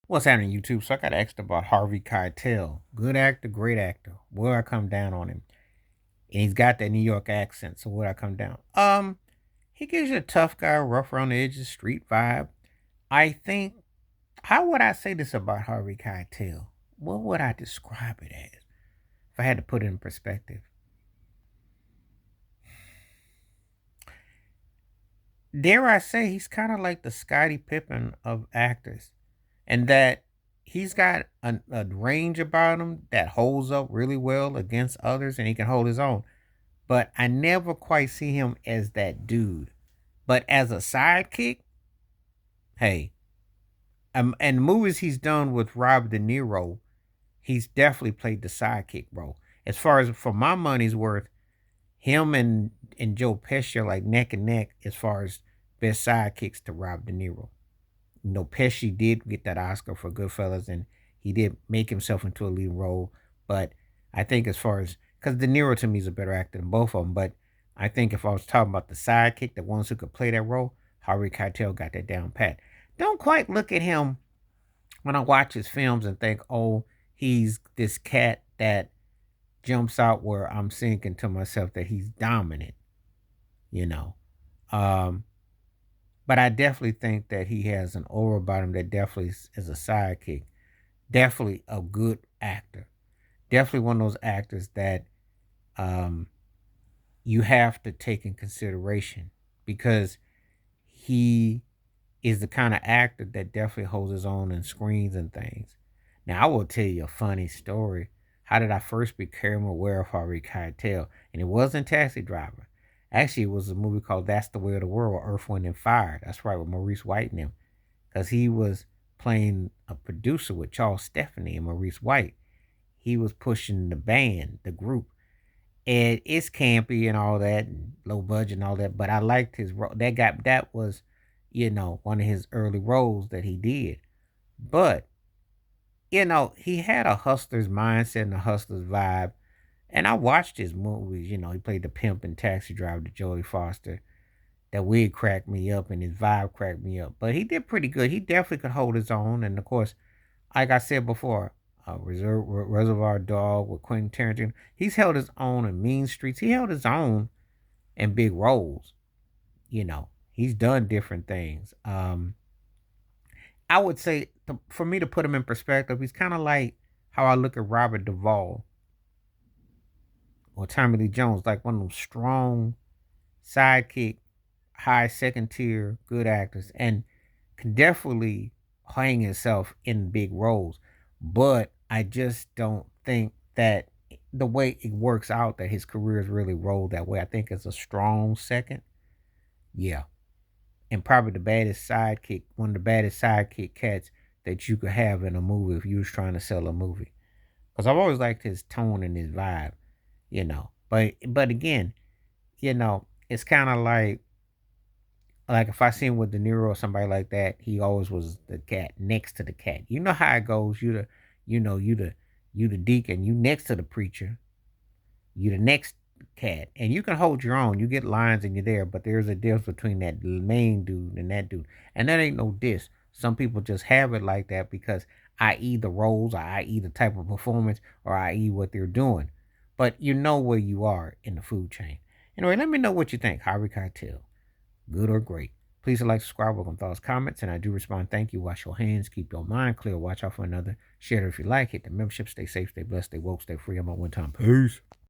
What's happening, YouTube? So I got asked about Harvey Keitel. Good actor, great actor. Where I come down on him. And he's got that New York accent, so where I come down. He gives you a tough guy, rough around the edges, street vibe. I think how would I say this about Harvey Keitel? What would I describe it as? If I had to put it in perspective. Dare I say he's kind of like the Scottie Pippen of actors. And that he's got a range about him that holds up really well against others and he can hold his own. But I never quite see him as that dude. But as a sidekick, hey, and the movies he's done with Robert De Niro, he's definitely played the sidekick role. As far as for my money's worth, him and Joe Pesci are like neck and neck as far as best sidekicks to Robert De Niro. You know, Pesci did get that Oscar for Goodfellas, and he did make himself into a lead role. But I think as far as because De Niro to me is a better actor than both of them, but I think if I was talking about the sidekick, the ones who could play that role, Harvey Keitel got that down pat. Don't quite look at him when I watch his films and think, oh, he's this cat that jumps out where I'm thinking to myself that he's dominant, you know. Um, but I definitely think that he has an aura about him that definitely is a sidekick. Definitely a good actor. Definitely one of those actors that um, you have to take in consideration because he is the kind of actor that definitely holds his own in screens and things. Now, I will tell you a funny story. How did I first become aware of Harvey Keitel? And it wasn't Taxi Driver. Actually, it was a movie called That's the Way of the World, Earth, Wind, and Fire. That's right, with Maurice White and him. Because he was playing a producer with Charles Stephanie and Maurice White. He was pushing the band, the group. And it's campy and all that, and low budget and all that. But I liked his role. That was, one of his early roles that he did. But he had a hustler's mindset and a hustler's vibe. And I watched his movies. He played the pimp in Taxi Driver to Jodie Foster. That wig cracked me up and his vibe cracked me up. But he did pretty good. He definitely could hold his own. And of course, like I said before, Reservoir Dog with Quentin Tarantino, he's held his own in Mean Streets. He held his own in big roles. He's done different things. I would say, for me to put him in perspective, he's kind of like how I look at Robert Duvall or Tommy Lee Jones, like one of those strong sidekick, high second tier, good actors, and can definitely hang himself in big roles. But I just don't think that the way it works out that his career is really rolled that way. I think it's a strong second. Yeah. And probably the baddest sidekick, one of the baddest sidekick cats that you could have in a movie if you was trying to sell a movie. Because I've always liked his tone and his vibe, But again, it's kind of like if I seen with De Niro or somebody like that, he always was the cat next to the cat. You know how it goes. You the deacon. You next to the preacher. You the next cat, and you can hold your own. You get lines and you're there, but there's a difference between that main dude and that dude, and that ain't no diss. Some people just have it like that because i.e. the roles, or i.e. the type of performance, or i.e. what they're doing. But you know where you are in the food chain. Anyway, let me know what you think. Harvey Keitel, good or great? Please like, subscribe, welcome thoughts, comments, and I do respond. Thank you. Wash your hands. Keep your mind clear. Watch out for another. Share it if you like. Hit the membership. Stay safe. Stay blessed. Stay woke. Stay free. I'm on one time. Peace.